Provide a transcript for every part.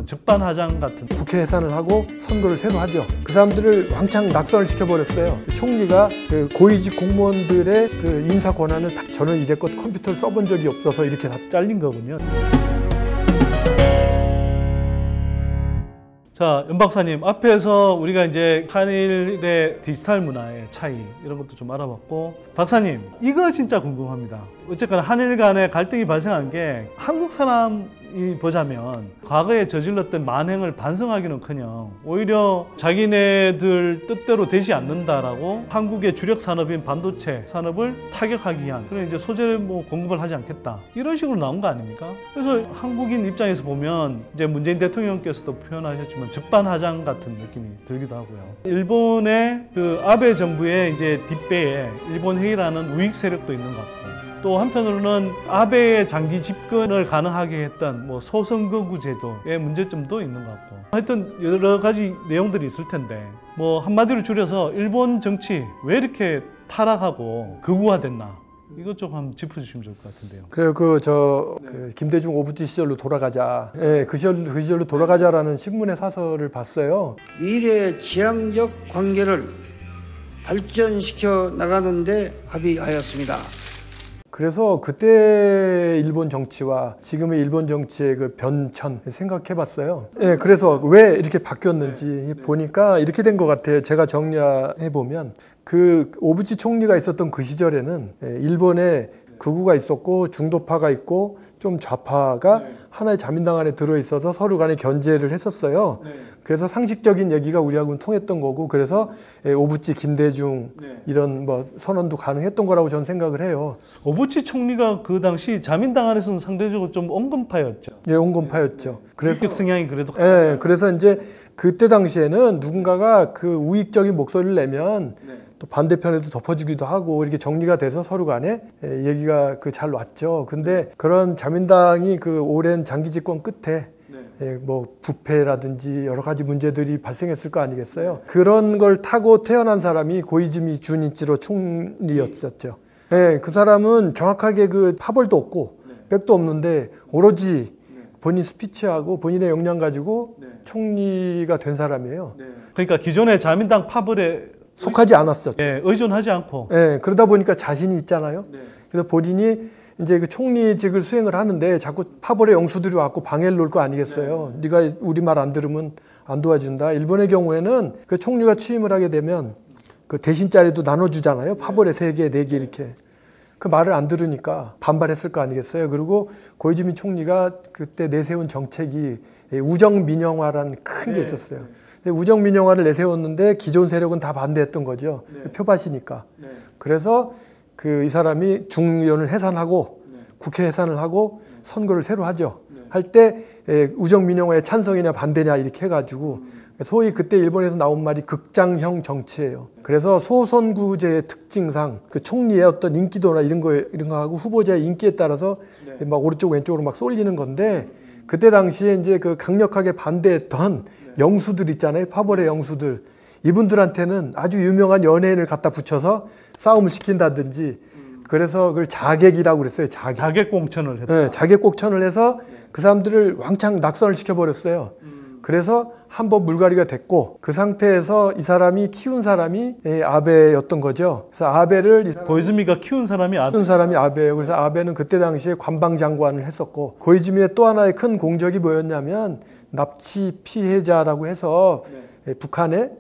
적반하장 같은 국회 해산을 하고 선거를 새로 하죠. 그 사람들을 왕창 낙선을 시켜버렸어요. 총리가 그 고위직 공무원들의 그 인사 권한을 저는 이제껏 컴퓨터를 써본 적이 없어서 이렇게 다 잘린 거군요. 자, 연 박사님, 앞에서 우리가 이제 한일의 디지털 문화의 차이 이런 것도 좀 알아봤고, 박사님, 이거 진짜 궁금합니다. 어쨌거나 한일 간의 갈등이 발생한 게 한국 사람이 보자면 과거에 저질렀던 만행을 반성하기는커녕 오히려 자기네들 뜻대로 되지 않는다라고 한국의 주력 산업인 반도체 산업을 타격하기 위한 그런 이제 소재 공급을 하지 않겠다 이런 식으로 나온 거 아닙니까? 그래서 한국인 입장에서 보면 이제 문재인 대통령께서도 표현하셨지만 적반하장 같은 느낌이 들기도 하고요. 일본의 그 아베 정부의 이제 뒷배에 일본 회의라는 우익 세력도 있는 것 같고, 또 한편으로는 아베의 장기 집권을 가능하게 했던 소선거구 제도의 문제점도 있는 것 같고, 하여튼 여러 가지 내용들이 있을 텐데 한마디로 줄여서 일본 정치 왜 이렇게 타락하고 극우화됐나, 이것 좀 한번 짚어주시면 좋을 것 같은데요. 그래요. 그 김대중 오부지 시절로 돌아가자. 예, 그 시절로 돌아가자라는 신문의 사설을 봤어요. 미래의 지향적 관계를 발전시켜 나가는 데 합의하였습니다. 그래서 그때 일본 정치와 지금의 일본 정치의 그 변천 생각해 봤어요. 예, 그래서 왜 이렇게 바뀌었는지 보니까 이렇게 된 것 같아요. 제가 정리해 보면 그 오부지 총리가 있었던 그 시절에는 일본에 극우가 있었고 중도파가 있고 좀 좌파가 하나의 자민당 안에 들어있어서 서로 간에 견제를 했었어요. 그래서 상식적인 얘기가 우리하고는 통했던 거고, 그래서 오부지, 김대중 이런 선언도 가능했던 거라고 저는 생각을 해요. 오부치 총리가 그 당시 자민당 안에서는 상대적으로 좀 온건파였죠. 예, 온건파였죠. 그래서 성향이 그래도 예, 그래서 이제 그때 당시에는 누군가가 그 우익적인 목소리를 내면 또 반대편에도 덮어주기도 하고 이렇게 정리가 돼서 서로 간에 얘기가 잘 왔죠. 근데 그런 자민당이 그 오랜 장기 집권 끝에 부패라든지 여러 가지 문제들이 발생했을 거 아니겠어요. 그런 걸 타고 태어난 사람이 고이즈미 준이치로 총리였었죠. 네, 그 사람은 정확하게 그 파벌도 없고 백도 없는데 오로지 본인 스피치하고 본인의 역량 가지고 총리가 된 사람이에요. 그러니까 기존의 자민당 파벌에 속하지 않았었죠. 의존하지 않고. 그러다 보니까 자신이 있잖아요. 그래서 본인이 이제 그 총리직을 수행을 하는데 자꾸 파벌의 영수들이 왔고 방해를 놓을 거 아니겠어요. 네가 우리 말 안 들으면 안 do아준다. 일본의 경우에는 그 총리가 취임을 하게 되면 그 대신 자리도 나눠주잖아요. 파벌의 3개, 4개 이렇게. 그 말을 안 들으니까 반발했을 거 아니겠어요. 그리고 고이즈미 총리가 그때 내세운 정책이 우정민영화라는 큰 게 있었어요. 우정민영화를 내세웠는데 기존 세력은 다 반대했던 거죠. 표밭이니까. 그래서 이 사람이 중의원을 해산하고 국회 해산을 하고 선거를 새로 하죠. 할 때 우정민영화에 찬성이냐 반대냐 이렇게 해가지고 소위 그때 일본에서 나온 말이 극장형 정치예요. 그래서 소선구제의 특징상 그 총리의 어떤 인기도나 이런 거하고 후보자의 인기에 따라서 막 오른쪽 왼쪽으로 막 쏠리는 건데, 그때 당시에 이제 그 강력하게 반대했던 영수들 있잖아요. 파벌의 영수들. 이분들한테는 아주 유명한 연예인을 갖다 붙여서 싸움을 시킨다든지, 그래서 그걸 자객이라고 그랬어요. 자객공천을 했다. 네, 자객공천을 해서 그 사람들을 왕창 낙선을 시켜버렸어요. 그래서 한번 물갈이가 됐고, 그 상태에서 이 사람이 키운 사람이 아베였던 거죠. 그래서 아베를 고이즈미가 키운 사람이 아베예요. 그래서 아베는 그때 당시에 관방장관을 했었고, 고이즈미의 또 하나의 큰 공적이 뭐였냐면 납치 피해자라고 해서 북한에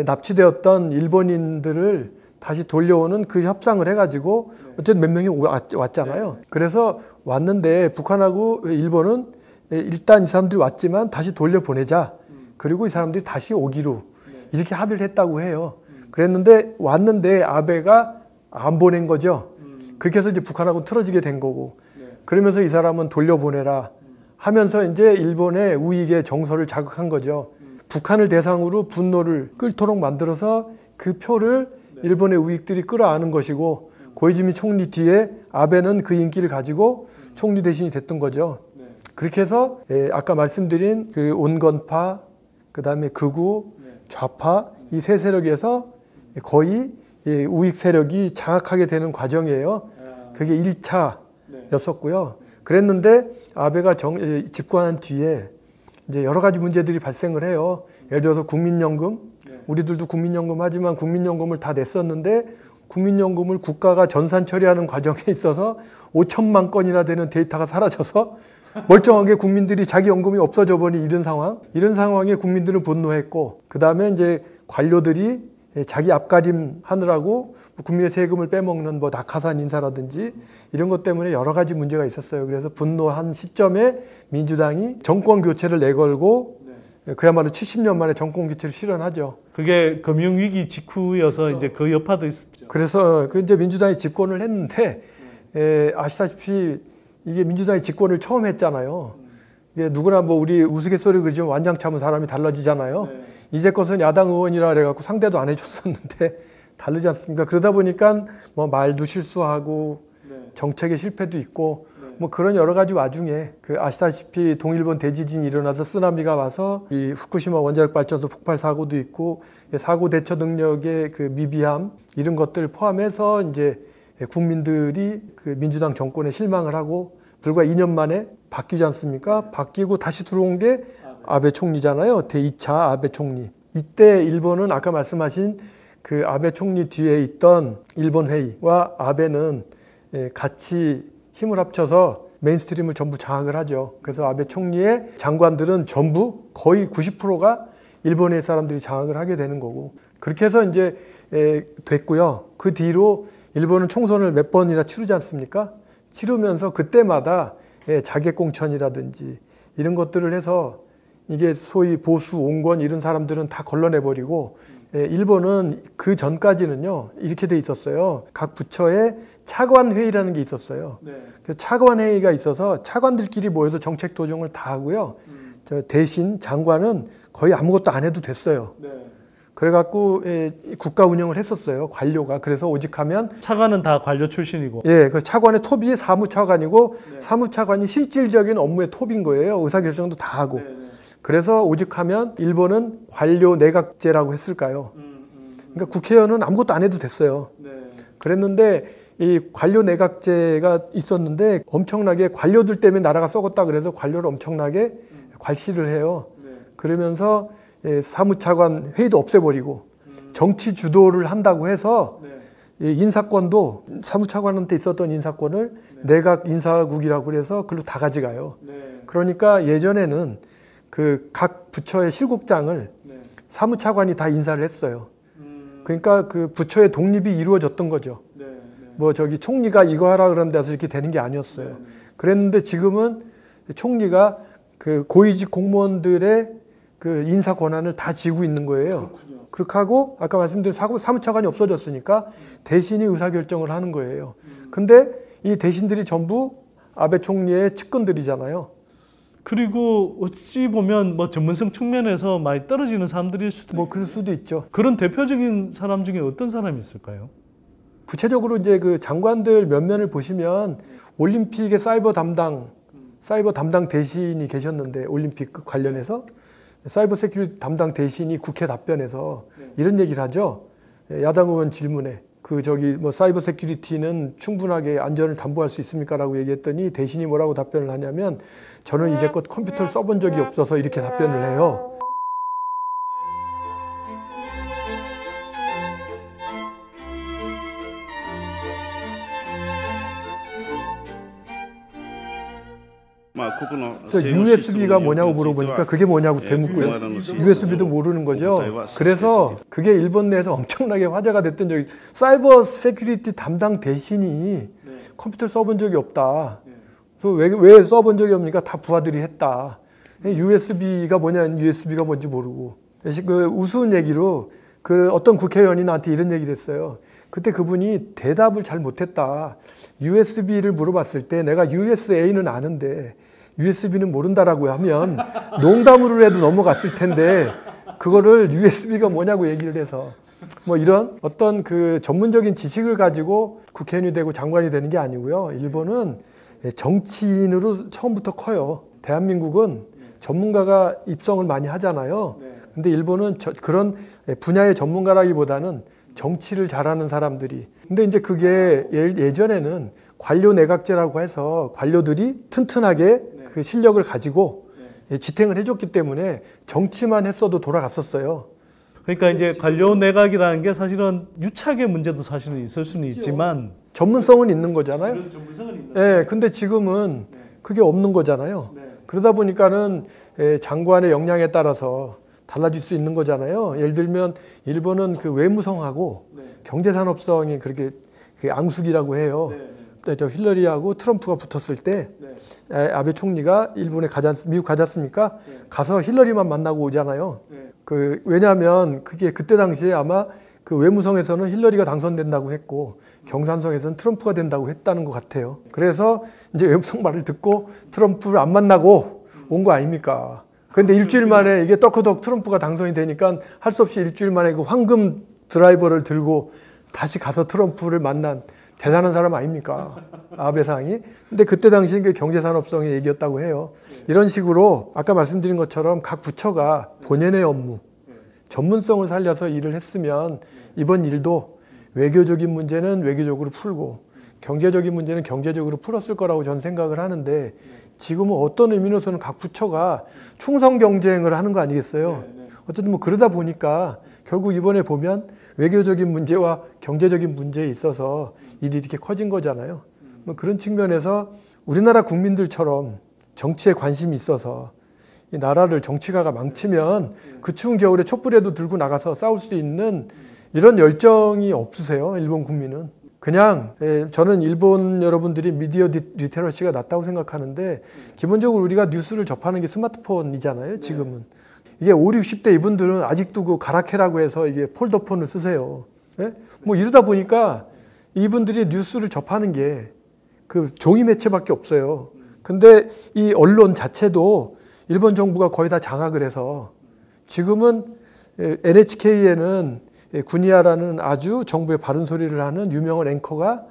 납치되었던 일본인들을 다시 돌려오는 그 협상을 해가지고 어쨌든 몇 명이 왔잖아요. 그래서 왔는데 북한하고 일본은 일단 이 사람들이 왔지만 다시 돌려보내자. 그리고 이 사람들이 다시 오기로 이렇게 합의를 했다고 해요. 그랬는데 왔는데 아베가 안 보낸 거죠. 그렇게 해서 이제 북한하고 틀어지게 된 거고. 그러면서 이 사람은 돌려보내라 하면서 이제 일본의 우익의 정서를 자극한 거죠. 북한을 대상으로 분노를 끓도록 만들어서 그 표를 일본의 우익들이 끌어안은 것이고, 고이즈미 총리 뒤에 아베는 그 인기를 가지고 총리 대신이 됐던 거죠. 그렇게 해서 아까 말씀드린 그 온건파, 그 다음에 극우, 좌파 이 세 세력에서 거의 우익 세력이 장악하게 되는 과정이에요. 그게 1차였었고요. 그랬는데 아베가 집권한 뒤에 이제 여러 가지 문제들이 발생을 해요. 예를 들어서 국민연금, 우리들도 국민연금 하지만 국민연금을 다 냈었는데 국민연금을 국가가 전산 처리하는 과정에 있어서 5천만 건이나 되는 데이터가 사라져서 멀쩡하게 국민들이 자기 연금이 없어져 버린 이런 상황에 국민들은 분노했고, 그 다음에 이제 관료들이 자기 앞가림 하느라고 국민의 세금을 빼먹는 뭐 낙하산 인사라든지 이런 것 때문에 여러 가지 문제가 있었어요. 그래서 분노한 시점에 민주당이 정권 교체를 내걸고 그야말로 70년 만에 정권 교체를 실현하죠. 그게 금융위기 직후여서 그렇죠. 이제 그 여파도 있었죠. 그래서 그 이제 민주당이 집권을 했는데 아시다시피 이게 민주당이 집권을 처음 했잖아요. 이게 누구나 뭐 우리 우스갯소리 그러지만 완장 참은 사람이 달라지잖아요. 이제껏은 야당 의원이라 그래갖고 상대도 안 해줬었는데 다르지 않습니까? 그러다 보니까 뭐 말도 실수하고 정책의 실패도 있고 뭐 그런 여러 가지 와중에 그 아시다시피 동일본 대지진이 일어나서 쓰나미가 와서 이 후쿠시마 원자력 발전소 폭발 사고도 있고 사고 대처 능력의 그 미비함 이런 것들 포함해서 이제 국민들이 그 민주당 정권에 실망을 하고 불과 2년 만에 바뀌지 않습니까? 바뀌고 다시 들어온 게 아베 총리잖아요. 제2차 아베 총리. 이때 일본은 아까 말씀하신 그 아베 총리 뒤에 있던 일본 회의와 아베는 같이 힘을 합쳐서 메인스트림을 전부 장악을 하죠. 그래서 아베 총리의 장관들은 전부 거의 90%가 일본의 사람들이 장악을 하게 되는 거고, 그렇게 해서 이제 됐고요. 그 뒤로 일본은 총선을 몇 번이나 치르지 않습니까? 치르면서 그때마다 자객공천이라든지 이런 것들을 해서 이게 소위 보수, 온건 이런 사람들은 다 걸러내버리고, 일본은 그 전까지는요 이렇게 돼 있었어요. 각 부처에 차관회의라는 게 있었어요. 그 차관회의가 있어서 차관들끼리 모여서 정책 도정을 다 하고요. 대신 장관은 거의 아무것도 안 해도 됐어요. 그래갖고 국가 운영을 했었어요, 관료가. 그래서 오직하면 차관은 다 관료 출신이고, 그 차관의 톱이 사무차관이고 사무차관이 실질적인 업무의 톱인 거예요. 의사결정도 다 하고. 그래서 오직하면 일본은 관료 내각제라고 했을까요? 그러니까 국회의원은 아무것도 안 해도 됐어요. 그랬는데 이 관료 내각제가 있었는데 엄청나게 관료들 때문에 나라가 썩었다 그래서 관료를 엄청나게 괄시를 해요. 그러면서 사무차관 회의도 없애버리고 정치 주도를 한다고 해서 인사권도 사무차관한테 있었던 인사권을 내각 인사국이라고 그래서 그걸로 다 가져가요. 그러니까 예전에는 그 각 부처의 실국장을 사무차관이 다 인사를 했어요. 그러니까 그 부처의 독립이 이루어졌던 거죠. 뭐 저기 총리가 이거 하라 그런 데서 이렇게 되는 게 아니었어요. 그랬는데 지금은 총리가 그 고위직 공무원들의 그 인사 권한을 다 쥐고 있는 거예요. 그렇게 하고 아까 말씀드린 사무차관이 없어졌으니까 대신이 의사결정을 하는 거예요. 근데 이 대신들이 전부 아베 총리의 측근들이잖아요. 그리고 어찌 보면 뭐 전문성 측면에서 많이 떨어지는 사람들일 수도 뭐 그럴 수도 있죠. 그런 대표적인 사람 중에 어떤 사람이 있을까요? 구체적으로 이제 그 장관들 면면을 보시면 올림픽의 사이버 담당 대신이 계셨는데, 올림픽 관련해서 사이버 세큐리티 담당 대신이 국회 답변에서 이런 얘기를 하죠. 야당 의원 질문에 그 저기 뭐 사이버 세큐리티는 충분하게 안전을 담보할 수 있습니까라고 얘기했더니 대신이 뭐라고 답변을 하냐면 저는 이제껏 컴퓨터를 써본 적이 없어서 이렇게 답변을 해요. 그래서 USB가 뭐냐고 물어보니까 그게 뭐냐고 되묻고요. USB도 모르는 거죠. 그래서 그게 일본 내에서 엄청나게 화제가 됐던 적이, 사이버 세큐리티 담당 대신이 컴퓨터를 써본 적이 없다. 그래서 왜 써본 적이 없으니까 다 부하들이 했다. USB가 뭐냐, USB가 뭔지 모르고. 그 우스운 얘기로 그 어떤 국회의원이 나한테 이런 얘기를 했어요. 그때 그분이 대답을 잘 못했다. USB를 물어봤을 때 내가 USA는 아는데 USB는 모른다라고 하면 농담으로라도 넘어갔을 텐데 그거를 USB가 뭐냐고 얘기를 해서, 뭐 이런 어떤 그 전문적인 지식을 가지고 국회의원이 되고 장관이 되는 게 아니고요. 일본은 정치인으로 처음부터 커요. 대한민국은 전문가가 입성을 많이 하잖아요. 근데 일본은 그런 분야의 전문가라기보다는 정치를 잘하는 사람들이. 근데 이제 그게 예전에는 관료 내각제라고 해서 관료들이 튼튼하게 그 실력을 가지고 지탱을 해줬기 때문에 정치만 했어도 돌아갔었어요. 그러니까 이제 관료 내각이라는 게 사실은 유착의 문제도 사실은 있을 수는 있지만 전문성은 있는 거잖아요. 그런 전문성은 있는. 네, 근데 지금은 그게 없는 거잖아요. 그러다 보니까는 장관의 역량에 따라서 달라질 수 있는 거잖아요. 예를 들면 일본은 그 외무성하고 경제산업성이 그렇게 앙숙이라고 해요. 저 힐러리하고 트럼프가 붙었을 때 아베 총리가 일본에 미국 가졌습니까? 가서 힐러리만 만나고 오잖아요. 왜냐하면 그게 그때 당시에 아마 그 외무성에서는 힐러리가 당선된다고 했고 경산성에서는 트럼프가 된다고 했다는 것 같아요. 그래서 이제 외무성 말을 듣고 트럼프를 안 만나고 온 거 아닙니까? 그런데 일주일 만에 이게 떡하떡 트럼프가 당선이 되니까 할 수 없이 일주일 만에 그 황금 드라이버를 들고 다시 가서 트럼프를 만난 대단한 사람 아닙니까? 아베상이. 근데 그때 당시엔 그 경제산업성의 얘기였다고 해요. 이런 식으로 아까 말씀드린 것처럼 각 부처가 본연의 업무, 전문성을 살려서 일을 했으면 이번 일도 외교적인 문제는 외교적으로 풀고 경제적인 문제는 경제적으로 풀었을 거라고 저는 생각을 하는데 지금은 어떤 의미로서는 각 부처가 충성 경쟁을 하는 거 아니겠어요? 어쨌든 뭐 그러다 보니까 결국 이번에 보면 외교적인 문제와 경제적인 문제에 있어서 일이 이렇게 커진 거잖아요. 뭐 그런 측면에서 우리나라 국민들처럼 정치에 관심이 있어서 이 나라를 정치가가 망치면 그 추운 겨울에 촛불에도 들고 나가서 싸울 수 있는 이런 열정이 없으세요, 일본 국민은. 그냥 저는 일본 여러분들이 미디어 리테러시가 낮다고 생각하는데 기본적으로 우리가 뉴스를 접하는 게 스마트폰이잖아요, 지금은. 이게 5, 60대 이분들은 아직도 그 가라케라고 해서 이게 폴더폰을 쓰세요. 예? 뭐 이러다 보니까 이분들이 뉴스를 접하는 게 그 종이 매체밖에 없어요. 근데 이 언론 자체도 일본 정부가 거의 다 장악을 해서 지금은 NHK에는 군이야라는 아주 정부의 바른 소리를 하는 유명한 앵커가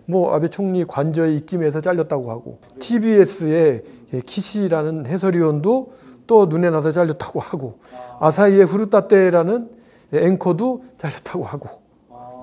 뭐 아베 총리 관저에 입김해서 잘렸다고 하고 TBS의 키시라는 해설위원도 또 눈에 나서 잘렸다고 하고 아사히의 후르타테라는 앵커도 잘렸다고 하고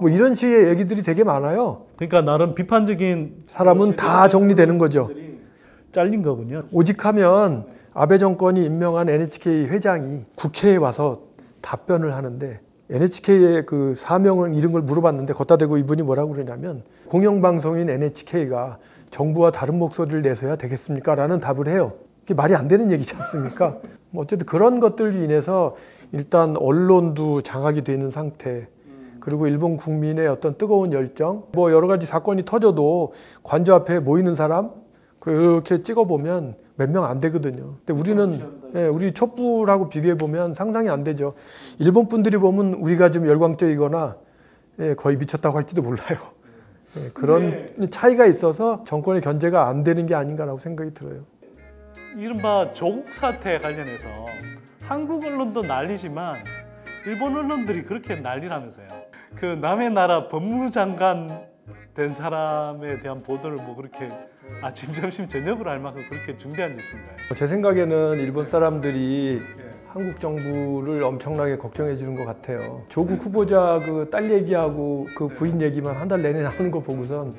뭐 이런 식의 얘기들이 되게 많아요. 그러니까 나름 비판적인 사람은 다 정리되는 거죠. 잘린 거군요. 오직하면 아베 정권이 임명한 NHK 회장이 국회에 와서 답변을 하는데 NHK의 그 사명을 이런 걸 물어봤는데 걷다 대고 이분이 뭐라고 그러냐면 공영방송인 NHK가 정부와 다른 목소리를 내서야 되겠습니까? 라는 답을 해요. 그게 말이 안 되는 얘기지 않습니까? 뭐 어쨌든 그런 것들로 인해서 일단 언론도 장악이 되는 상태 그리고 일본 국민의 어떤 뜨거운 열정 뭐 여러 가지 사건이 터져도 관저 앞에 모이는 사람 그렇게 찍어보면 몇 명 안 되거든요. 근데 우리는 우리 촛불하고 비교해 보면 상상이 안 되죠. 일본 분들이 보면 우리가 좀 열광적이거나 거의 미쳤다고 할지도 몰라요. 그런 차이가 있어서 정권의 견제가 안 되는 게 아닌가라고 생각이 들어요. 이른바 조국 사태 관련해서 한국 언론도 난리지만 일본 언론들이 그렇게 난리라면서요. 그 남의 나라 법무장관 된 사람에 대한 보도를 뭐 그렇게 아침, 점심, 저녁으로 할 만큼 그렇게 중대한 뉴스인가요? 제 생각에는 일본 사람들이 한국 정부를 엄청나게 걱정해 주는 것 같아요. 조국 후보자 그 딸 얘기하고 그 부인 얘기만 한 달 내내 나오는 거 보고선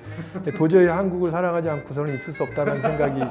도저히 한국을 사랑하지 않고서는 있을 수 없다는 생각이